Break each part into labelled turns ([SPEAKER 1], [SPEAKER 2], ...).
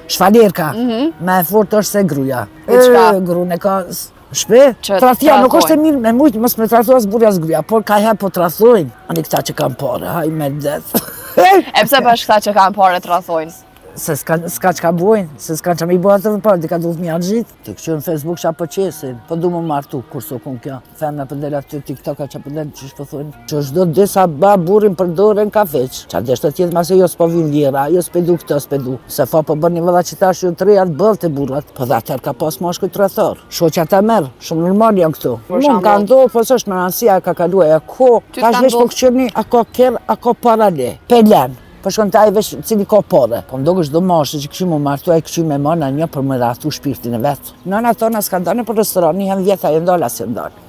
[SPEAKER 1] Shfalerka, me e fort është se gruja. Grune ka shpe,
[SPEAKER 2] Që
[SPEAKER 1] tratja nuk është e
[SPEAKER 2] trathojnë.
[SPEAKER 1] mirë me mujtë, mos me trathua as burja as gruja, por ka herë po trathojnë. Ani këta që kam pare, haj me det.
[SPEAKER 2] E pse pash këta që kanë pare të rathojnë?
[SPEAKER 1] Se s'ka që ka bojnë, se s'ka që mi bojnë të parë, di ka duhet mi anë gjitë. Të kështu në Facebook që po qesin, po du më martu, kur so kun kjo. Femna për del aty TikToka që për del që shpëthojnë. Që shdo disa ba burin për dore në kafeq. Qa deshtë të tjetë mase jo s'po vin lira, jo s'pedu këtë s'pedu. Se fa po bërë një vëlla që ta shë të rejat bëllë të burat. Po dhe atër ka pas moshkuj të rëthor. Shoqa ta merë, shumë normal janë këtu. Mund ka ndohë, po s'është me nësia ka kaluaj ako. Tash vesh po këqyrni ako kërë, ako parale. Pelen. Po shkon taj vesh cili ka pare. Po mdo kështë do mashë që këshu më martu, a i këshu me mana një për më ratu shpirtin e vetë. Nëna tona s'ka ndane për restoran, një hem vjeta e ndolla se ndalë.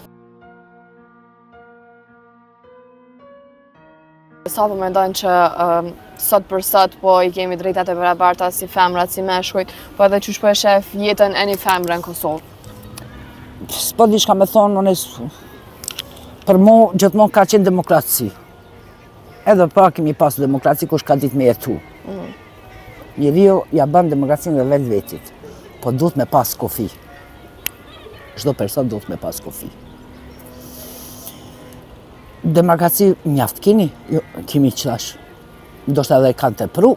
[SPEAKER 2] Sa po mendojnë që sot për sot po i kemi drejtat e barabarta si femrat, si meshkujt, po edhe qysh po e shef jetën e një femre në Kosovë?
[SPEAKER 1] S'po di shka me thonë, për mu gjithmonë ka qenë demokraci. Edhe pra kemi pas demokraci kush ka ditë me jetu. Njeriu ja ban demokracinë dhe vetë vetit, po duhet me pas kofi. Çdo person duhet me pas kofi. Demokraci mjaft keni, jo, kemi qëtash. Ndoshta edhe kanë tepru.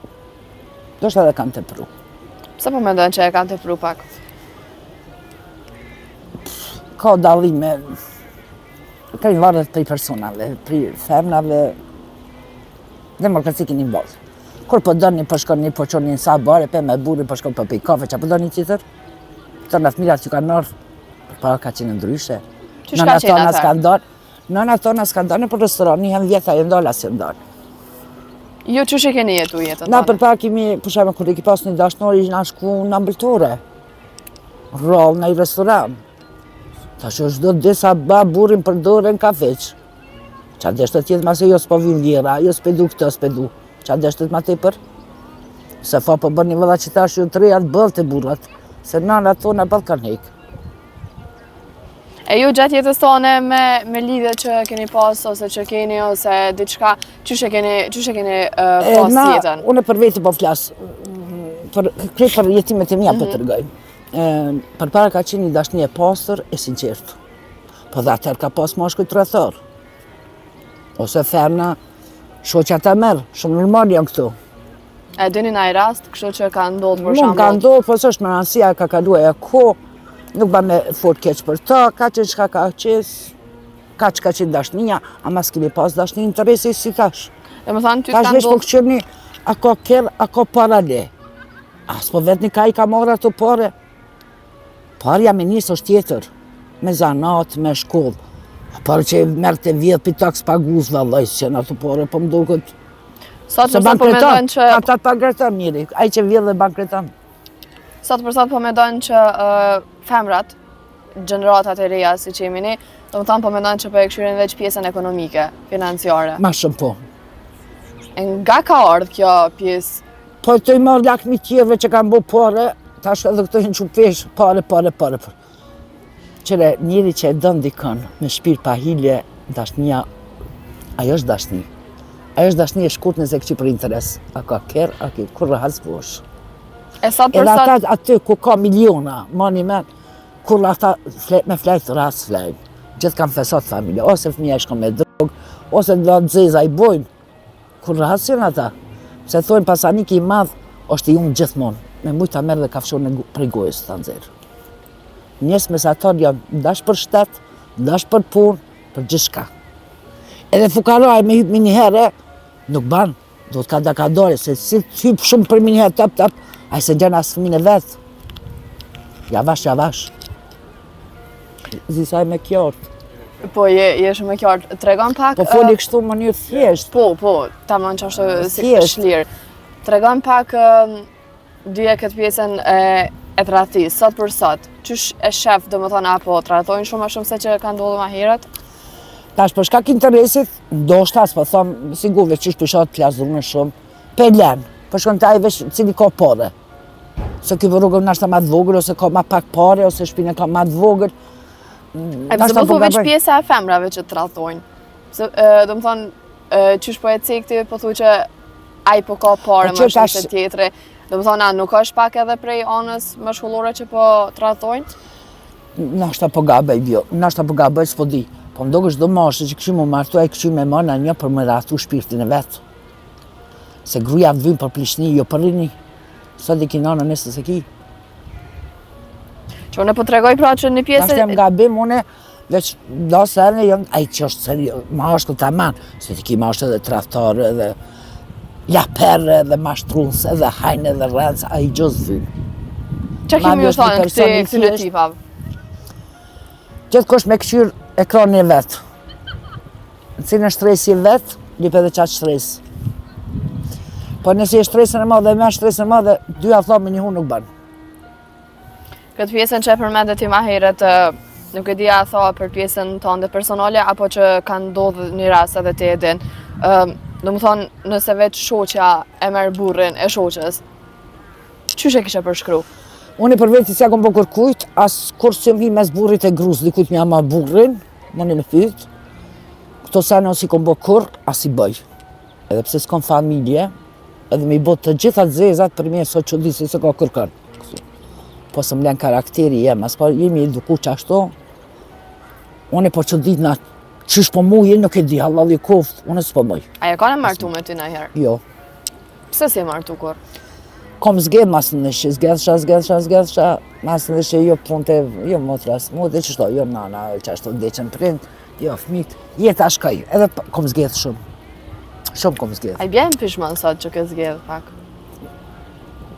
[SPEAKER 2] Pse po mendojnë që e kanë tepru pak?
[SPEAKER 1] Ka dallime, ka i varet prej personave, prej femnave, demokraci keni bazë. Kur po doni po shkoni po çoni në sa bare pe me burrin po shkon po pi kafe, çapo doni tjetër? Këto na fëmijët që kanë ardhur, para ka qenë ndryshe.
[SPEAKER 2] Ç'ka qenë ata?
[SPEAKER 1] Nëna tona s'kan dalë për restoran, një hem vjeta e ndolla se ndalë.
[SPEAKER 2] Jo, ç'është keni jetu jetën
[SPEAKER 1] Na
[SPEAKER 2] tonë?
[SPEAKER 1] përpara kemi, për shembull, kur i ki pas një dashnor, ishna shku në ambultore. Rroll në i restoran. Tash çdo disa ba burrin për dorën kafeq. Qa deshtë të tjetë mase jo s'po vin lira, jo s'pedu këtë, s'pedu. Qa deshtë të ma tepër? Se fa po bërë një vëlla që ta shë të rejat bëllë të burat, se nana tona bëllë kanë hekë.
[SPEAKER 2] E ju gjatë jetës tonë me lidhje që keni pas, ose që keni, ose diçka, qysh e keni pas jetën?
[SPEAKER 1] Unë për veti po flasë, krejt për jetimet e mija po të rëgoj. Përpara ka qenë një dashni e pasër e sinqertë. Po dhe atër ka pas moshkuj të rëthor. Ose femna, shoqa ta merë, shumë normal janë këtu.
[SPEAKER 2] E dini në ai rast, kështu që ka ndodhur për
[SPEAKER 1] Mund
[SPEAKER 2] shembull?
[SPEAKER 1] ka ndodhur, po s'është me nësia ka kaluaj ako, nuk ba me fort keq për ta, ka që shka ka qes, ka që ka qenë dashnia, ama s'kemi pas dashni interesi si tash.
[SPEAKER 2] Dhe më thanë ty
[SPEAKER 1] Tash
[SPEAKER 2] ka
[SPEAKER 1] vesh po
[SPEAKER 2] ndodhur.
[SPEAKER 1] këqyrni, ako kërë, ako parale. As po vetni ka i ka marrë ato pare. Parja me njës është tjetër, me zanat, me shkollë. Parë që merë të vjetë për taks paguz vallaj, që në ato pare, po më duket.
[SPEAKER 2] Sot
[SPEAKER 1] Se
[SPEAKER 2] për sot po mendojnë që
[SPEAKER 1] ata të bankretan njëri, ai që vjetë dhe bankretan.
[SPEAKER 2] Sot për sot po mendojnë që femrat, gjeneratat e reja si që jemi ne, do më thanë po mendojnë që po e këshyrin veç pjesën ekonomike, financiare.
[SPEAKER 1] Ma shumë po.
[SPEAKER 2] E nga ka ardhë kjo pjesë?
[SPEAKER 1] Po të i marrë lakmi tjerve që kanë bo pare, tash edhe këto hinë që pesh, pare. Qëre njëri që e dënë dikën me shpirë pa hilje, dashnia, ajo është dashni. Ajo është dashni e shkurt nëse këqy për interes. A ka kërë, a ki kur rëhaz vosh.
[SPEAKER 2] E sot për
[SPEAKER 1] Edhe
[SPEAKER 2] sot,
[SPEAKER 1] ata aty ku ka miliona, mani men, kur ata me flejt rras flejt. Gjithë kanë fesat familje, ose fëmija i shkon me drogë, ose do të zeza i bojnë. Kur rras janë ata. Se thonë pasaniki i madh është i unë gjithmonë. Me mujta merë dhe kafshon prej gojës të nëzirë. Njës mesatar janë dash për shtet, dash për punë, për gjithshka. Edhe fukaraj me hypë një herë, nuk banë, do të ka da ka dore, se si hypë shumë për një herë, tap, a i se gjenë asë fëmine vetë. Javash. Zisaj me kjartë.
[SPEAKER 2] po je shumë e qartë, tregon pak...
[SPEAKER 1] Po foli kështu më një thjesht.
[SPEAKER 2] Po, ta më në qashtu si
[SPEAKER 1] Thjesht.
[SPEAKER 2] shlirë. Tregon pak dyja këtë pjesën e tradhtisë, sot për sot. Qysh e shef, do më thonë, apo trajtojnë shumë a shumë se që ka ndodhur ma herët?
[SPEAKER 1] Tash për shkak interesit, ndoshta s'po them sigurve qysh pishat plazunë shumë. Pelen, për shkon taj vesh cili ka pare. Se ky rrugën nashta ma të vogël, ose ka ma pak pare, ose shpina ka ma të vogël.
[SPEAKER 2] E pëse po thu veç pjesa e femrave që të tradhtojnë. Do më thonë, qysh po e cekti, po thu që aj po ka pare më shumë se tjetëri. Do më thona, nuk është pak edhe prej anës mashkullore që po trajtojnë?
[SPEAKER 1] Nashta po gabej bio, nashta po gabej s'po di. Po më duket çdo mashë që kështu më martu, ai kështu me mëna një për më ratu shpirtin e vet. Se gruaja vjen për plishni, jo për rini. Sa di kinana nëse se ki.
[SPEAKER 2] Që unë po tregoj pra që një pjesë...
[SPEAKER 1] Nashta jam gabim, une veç do sene jam, ai që është serio, mashkull tamam, se ti ki mashë edhe tradhtar edhe laperë edhe mashtrunës edhe hajnë edhe rrënës, ai gjozë vyn.
[SPEAKER 2] Që kemi ju thonë këtyre tipave?
[SPEAKER 1] Gjithkush me këshyr ekranin e vetë. Në cilën shtresi e vetë, lip edhe qatë shtres. Po nëse e shtresën e madhe, me shtresën e madhe, dy afla me një hu nuk banë.
[SPEAKER 2] Këtë pjesën që e përmendet ti ma herët, nuk e dija tha për pjesën tënde personale, apo që kanë ndodhur një rast edhe ti e din. Do më thonë, nëse veç shoqja e merr burrin e shoqës, qysh e kishe përshkru?
[SPEAKER 1] Unë për vetë si kom po kërkujt, as kur s'jom hi mes burrit e grus, dikujt më ama burrin, më një me fyt. Këto sene si kom po kur, as i bëj. Edhe pse s'kom familje, edhe me i bot të gjitha zezat për me sot që di se ka kërkan. Po së m'len karakteri jem, as po jemi eduku që ashtu. Unë po që dit na qysh po muje, nuk e di, halal i koft, unë s'po mëj.
[SPEAKER 2] A e ka në martu me ty në herë?
[SPEAKER 1] Jo.
[SPEAKER 2] Pse si e martu kur?
[SPEAKER 1] Kom zgedh mas në nëshë, zgedhësha, mas në nëshë, jo punte, jo motras, mu dhe qështo, jo nana, qashto ndeqen prind, jo fmit, jetë ashkaj, edhe kom zgedh shumë kom zgedh.
[SPEAKER 2] A i bjen pishman sot që ke zgedh pak?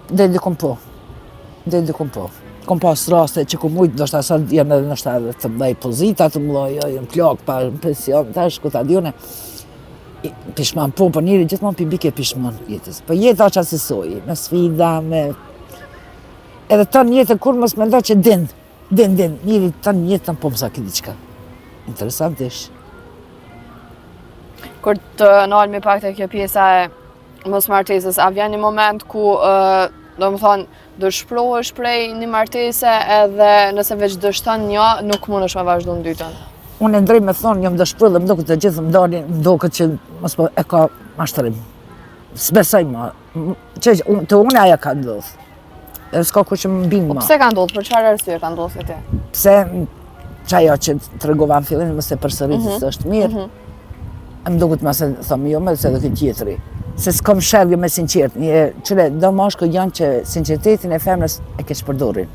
[SPEAKER 1] Dhe kom po. Kom pas raste që ku mujtë, ndoshta sa jem edhe ndoshta edhe të bëj pozita të mloj, jo, jem klok, pa pension, tash ku ta dione. Pishman po, për njëri gjithmonë pibike pishman jetës. Po jetë aq asisoj, me sfida, me... Edhe tanë jetën kur mos me nda që din, njëri tanë jetën po mësa këtë diqka. Interesant ish.
[SPEAKER 2] Kur të nalmi pak të kjo pjesa e mos martesës, a vjen një moment ku, do më thonë, dëshplohesh prej një martese edhe nëse veç dështon një, nuk mund është me vazhdu në dytën?
[SPEAKER 1] Unë e ndrej me thonë, jam dëshpërë dhe më duket të gjithë më dalin, më duket që mos po e ka mashtërim. S'besaj ma. Të unë aja ka ndodhë. Edhe s'ka ku që më bingë ma.
[SPEAKER 2] Pse ka ndodhë? Për çfarë arsye ka ndodhë ti?
[SPEAKER 1] Pse qajo që të regova në fillim, mëse përsëritës është mirë. Më duket ma se thëmë jo me se dhe këtë tjetëri. Se s'kom shërgë me sinqert. Qëre, do mashko janë që sinqeritetin e femnës e kesh përdorin.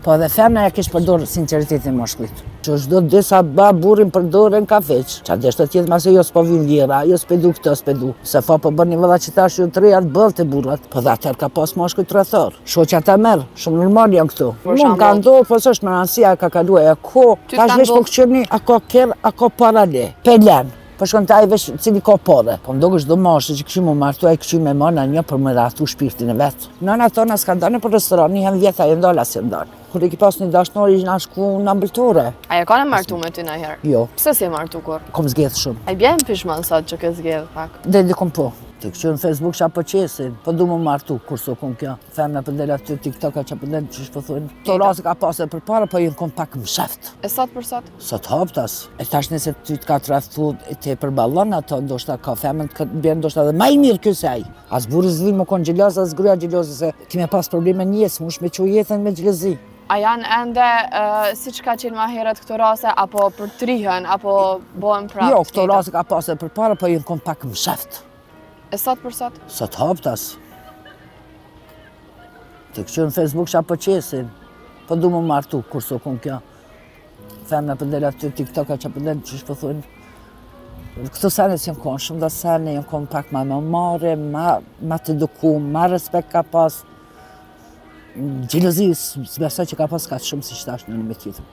[SPEAKER 1] Po edhe femna e kesh përdor sinqeritetin e mashkullit. Që çdo disa burrin përdoren ka veç. Qa deshtë të tjetë mase jo s'po vin lira, jo s'pedu këtë, s'pedu. Se fa po bërë një vëlla që tash ju të rejat bëllë të burrat. Po dhe atër ka pas mashkull të rëthor. Shoqja ta merë, shumë normal janë këtu. Mund ka ndodhë, po s'është më nënësia ka kaluaj e ko. Tash veç po këqyrni, a ka kërë, a ka parale. Pelen. Po shkon të ajë veç cili ka pare. Po më duket çdo mashë që kështu më martu, ai kështu me mëna një për më ratu shpirtin e vet. Nëna tona s'ka dalë për restoran, një herë vjet ajo ndala si ndal. Kur i ki pas një dashnori na shku në ambultore.
[SPEAKER 2] A e ka në martu me ty në herë?
[SPEAKER 1] Jo.
[SPEAKER 2] Pse si e martu kur?
[SPEAKER 1] Kom zgjedh shumë.
[SPEAKER 2] A i bjen pishman sot që ke zgjedh pak?
[SPEAKER 1] Dhe kom po. Të kështu në Facebook qa po qesin, po du më martu kur so kun kjo. Femna për del aty TikTok-a qa për del që shpo thunë. To rase ka pasë për para, po jenë kom pak më sheft.
[SPEAKER 2] E sot për sot?
[SPEAKER 1] Sot haptas. E tash nëse ty t'ka të rathu të përballon ato, ndoshta ka femën të bjen ndoshta dhe ma i mirë kësaj. As burri zli më kon gjeloz, as gruaja gjeloze se kime pas probleme njës, mush me që jetën me gjelozi.
[SPEAKER 2] A janë ende si që ka qenë ma herët këto rase, apo për trihen, apo bëhen prapë?
[SPEAKER 1] Jo, këto rase ka pasë për para, po jenë kom pak më sheft.
[SPEAKER 2] E sot për sot?
[SPEAKER 1] Sot haptas. Të kështu në Facebook qa po qesin, po du më martu kur so kun kjo. Femna për del aty TikTok-a qa për del që shpo thunë. Këto sene si jënë konë, shumë da sene jënë konë pak ma mare, ma të duku, ma respekt ka pas. Gjelozi, s'besoj që ka pas ka shumë si qëtash në një me tjetër.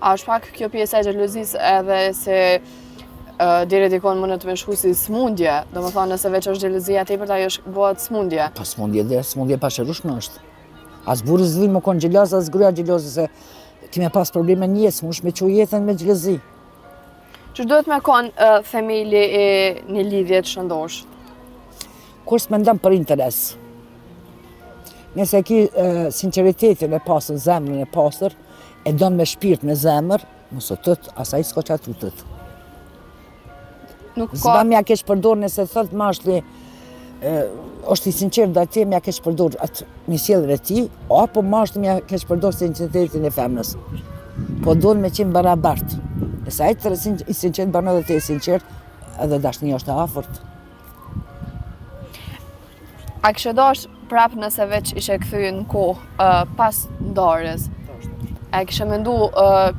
[SPEAKER 2] A është pak kjo pjesë e gjelozis edhe se deri dikon më në të me shku si smundje, do më thonë nëse veç është gjelozia tepër, ajo është bëhet smundje.
[SPEAKER 1] Pa smundje pa shërushme është. As burri zli më konë gjeloz, as gruaja gjeloze, se kime pas probleme njës, mush me që jetën me gjelozi.
[SPEAKER 2] Që duhet me konë themeli e një lidhje të shëndosh?
[SPEAKER 1] Kur s'me ndëm për interes. Nëse ki sinceritetin e pasër, zemrën e pasër, e donë me shpirt me zemër, mësë tëtë, asaj s'ko që atutët. Zba mja kesh përdor nëse thot mashli, është i sinqert dhe ti mja keq përdor atë misjellën e ti, apo mashtë mja keq përdor sinqeritetin e femnës. Po duhet me qenë barabart. Nëse ai të i sinqert banon dhe ti e sinqert, edhe dashnia është e afërt.
[SPEAKER 2] A kishe dash prap nëse veç ishe kthy në kohë pas ndarjes? A kishe mendu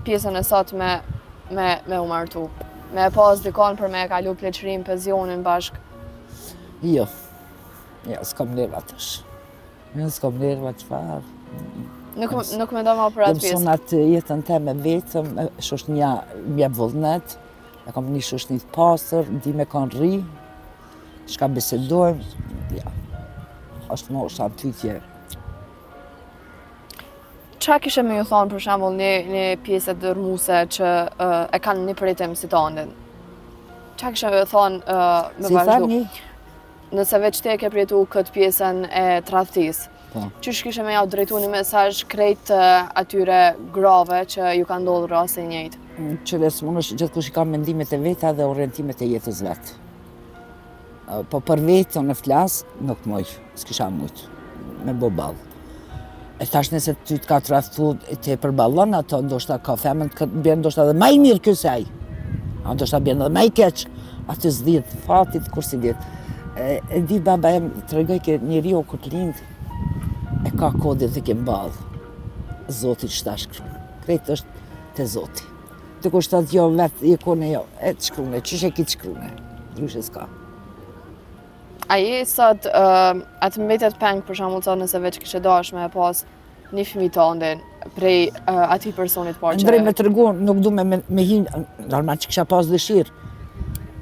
[SPEAKER 2] pjesën e sot me u martu? Me pas dikon për me kalu pleqërim, pensionin bashk?
[SPEAKER 1] Jo. Ja, s'kam nerva tash. S'kam nerva çfarë.
[SPEAKER 2] Nuk me do ma për atë pjesë?
[SPEAKER 1] Mëson atë jetën teme vetëm, shoshnia mja vullnet, e kam një shoshni të pastër, di me kanë rri, shka bisedojmë, ja. Është mosha në tytje.
[SPEAKER 2] Qa kishe me ju thonë për shembull një pjesë të dërmuese që e kanë një pritim si tandin? Qa kishe me ju thonë me vazhdu? Nëse veç te ke pritu këtë pjesën e tradhtisë, qysh kishe me ja drejtu një mesazh krejt atyre grave që ju ka ndodhur rasti i njëjtë?
[SPEAKER 1] Që gjithmonë gjithkush i ka mendimet e veta dhe orientimet e jetës vet. Po për vetën e flas, nuk moj, s'kisha mujt me bo ball. E tash nëse ty të ka tradhtu të përballon ato, ndoshta ka femën të bjen ndoshta edhe më i mirë ky se ai. A ndoshta bjen edhe më i keq, aty s'dihet fatit kur si dihet. E di baba em tregoj që njeriu kur të lind e ka kodin të ke mball. Zoti ç'ta shkruan. Krejt është te Zoti. Të kushtat jo vet i kone jo, e të shkruane, ç'është e ki të shkruane. Ndryshe s'ka.
[SPEAKER 2] A je sot atë mbetet peng për shembull sot nëse veç kishe dash me pas një fëmijë tëndin prej atij personit parë që...
[SPEAKER 1] Ndrej me tregu, nuk du me hin, normal që kisha pas dëshirë,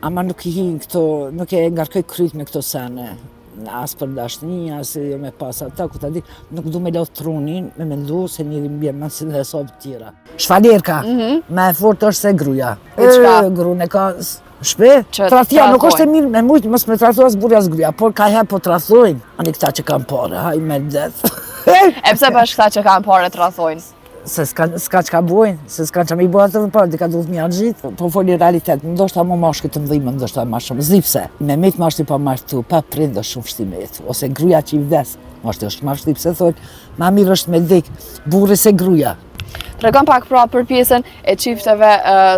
[SPEAKER 1] ama nuk i hin këto, nuk e ngarkoj kryt me këto sene, as për dashni, as jo me pas ata, ku ta di, nuk du me lodh trunin, me mendu se njëri mbjen më si dhe sobë tjera. Shfalerka, me e fort është se gruja. Grune ka... Shpe, tradhtia nuk është e mirë me mujtë, mos me tradhtu as burja as gruja, por ka herë po tradhtojnë, ani këta që kanë pare, haj me det.
[SPEAKER 2] E pse bash këta që kanë pare tradhtojnë?
[SPEAKER 1] Se s'ka që ka bojnë, se s'ka që me i bojnë të dhe parë, di ka duhet mja gjitë. Po foli realitet, ndoshta mo mashkë të mdhime, ndoshta ma shumë, zipse. Me mit mashti pa martu, pa prind është shumë shtimet, ose gruja që i vdes, mashti është mashti, pse thonë, ma mirë është me dik, burri se gruja.
[SPEAKER 2] Tregom pak pra për pjesën e çifteve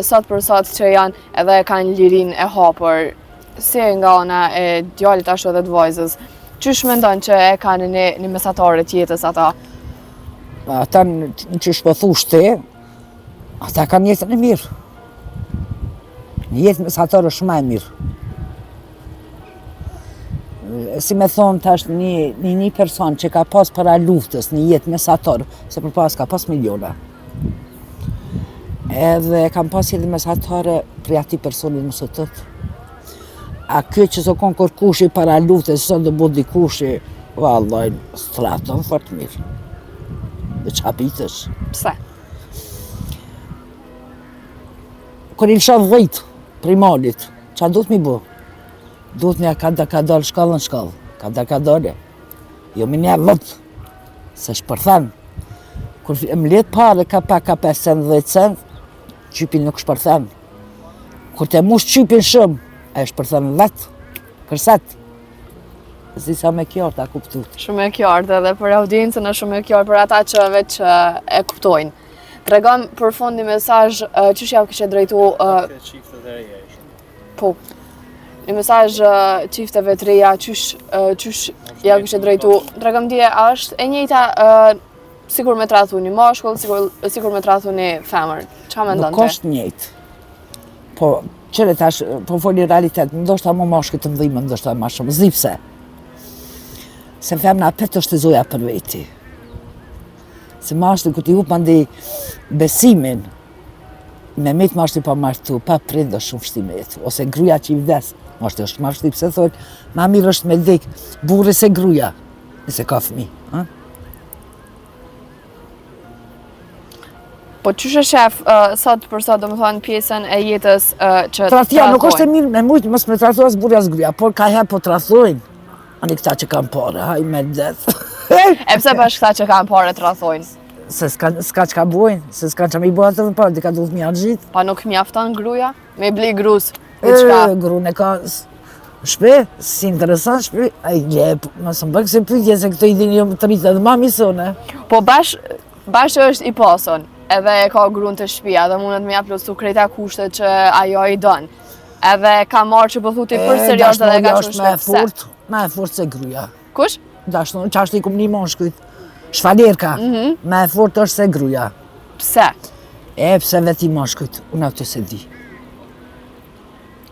[SPEAKER 2] sot për sot që janë edhe kanë lirin e hapur, si nga ana e djalit ashtu edhe të vajzës. Qysh mendon që e kanë një mesatare të jetës ata?
[SPEAKER 1] Ata që shpëthush te, ata kanë jetën e mirë. Një jetë mesatare është më e mirë. Si me thonë tash një person që ka pas para luftës, një jetë mesatar, se për pas ka pas miliona. Edhe kam pas jetë mesatare për ati personin më sotët. A kjo që s'o konë kërkushi para luftës, sot do bodi kushi, vallaj, stratën fort mirë. Dhe qa pitësh.
[SPEAKER 2] Pse?
[SPEAKER 1] Kër i lësha dhejtë, prej malit, qa duhet mi bo? Duhet me ka dalë shkallë në shkallë, ka dalë. Jo me një vëtë, se shpërthen. Kur më letë pare ka 5 cent, 10 cent, qypin nuk shpërthen. Kur te mush qypin shumë, e shpërthen vetë, kërset. Zi sa me kjartë a kuptut.
[SPEAKER 2] Shumë e kjartë edhe për audiencën e shumë e kjartë për ata që veç e kuptojnë. Tregom për fund një mesazh qysh ja kishe drejtu...
[SPEAKER 3] Çiftet e reja ishin.
[SPEAKER 2] Po. Një mesazh çifteve të reja, qysh ja kishe drejtu. Tregom dje, a është e njëjta sikur me tradhtu një mashkull, sikur me tradhtu një femër. Qa mendon
[SPEAKER 1] Nuk është njëjtë. Po, qëre tash, po foli realitet, ndoshta më mashkull të mdhime, ndoshta ma shumë, zipse. Se femna apet është të zoja për veti. Se mashkull, ku t'i hup mandi besimin, me mit mashti pa martu, pa prind është shumë shtimet, ose gruja që i vdes, mashti është mashti, pse thonë, ma mirë është me dik, burri se gruja, nëse ka fëmi.
[SPEAKER 2] Po qysh e shef sot për sot, do më thonë pjesën e jetës që
[SPEAKER 1] tradhtia nuk është e mirë me mujtë, mos me tradhtu as burja as gruja, por ka herë po tradhtojnë, ani këta që kanë pare, haj me det.
[SPEAKER 2] E pse bash këta që kanë pare tradhtojnë?
[SPEAKER 1] Se s'ka që ka bojnë, se s'ka që me i bojnë të dhe parë, di ka duhet mja gjitë.
[SPEAKER 2] Pa nuk mjafton gruja? Me bli grus,
[SPEAKER 1] Grune ka, Shpe, si interesant shpe, a i lep, më së më bëgë se pytje se këto i dini jo më të rritë edhe ma misone.
[SPEAKER 2] Po bash është i pason, edhe e ka gruan të shtëpia dhe mundet me ja plotësu krejta kushtet që ajo i don. Edhe ka marrë që po thuti për serios dhe ka qenë shpejt.
[SPEAKER 1] Me e fort se gruja.
[SPEAKER 2] Kush?
[SPEAKER 1] Dashno, qashtu i kum një moshkujt. Shfalerka, me e fort është se gruja.
[SPEAKER 2] Pse?
[SPEAKER 1] Pse veti moshkujt, unë atë se di.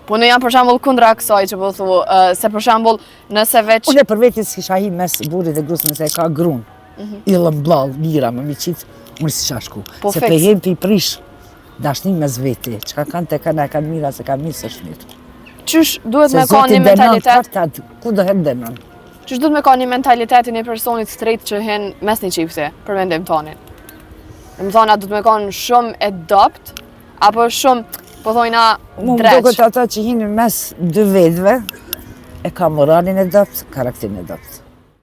[SPEAKER 2] Po në jam për shembull kundra kësaj që po thu, se për shembull nëse veç...
[SPEAKER 1] Unë e për vetit s'kisha hi mes burit e grusë nëse e ka grun. Illëm blall, mira, me miqit, unë si shashku.
[SPEAKER 2] Po
[SPEAKER 1] se pe jem pi prish dashnin mes veti, qka kanë të kanë e kanë mira se kanë mirë së shmitë.
[SPEAKER 2] Qysh duhet me ka një mentalitet...
[SPEAKER 1] Ku do herë denon?
[SPEAKER 2] Qysh duhet me ka një mentalitetin e personit straight që hen mes një qifti, për vendim tonin? Në më thona, duhet me ka në shumë adopt, apo shumë, po thojna,
[SPEAKER 1] Mu
[SPEAKER 2] dreq?
[SPEAKER 1] Më duket ata që hinë mes dy vedve, e ka moralin e dopt, karakterin e dopt.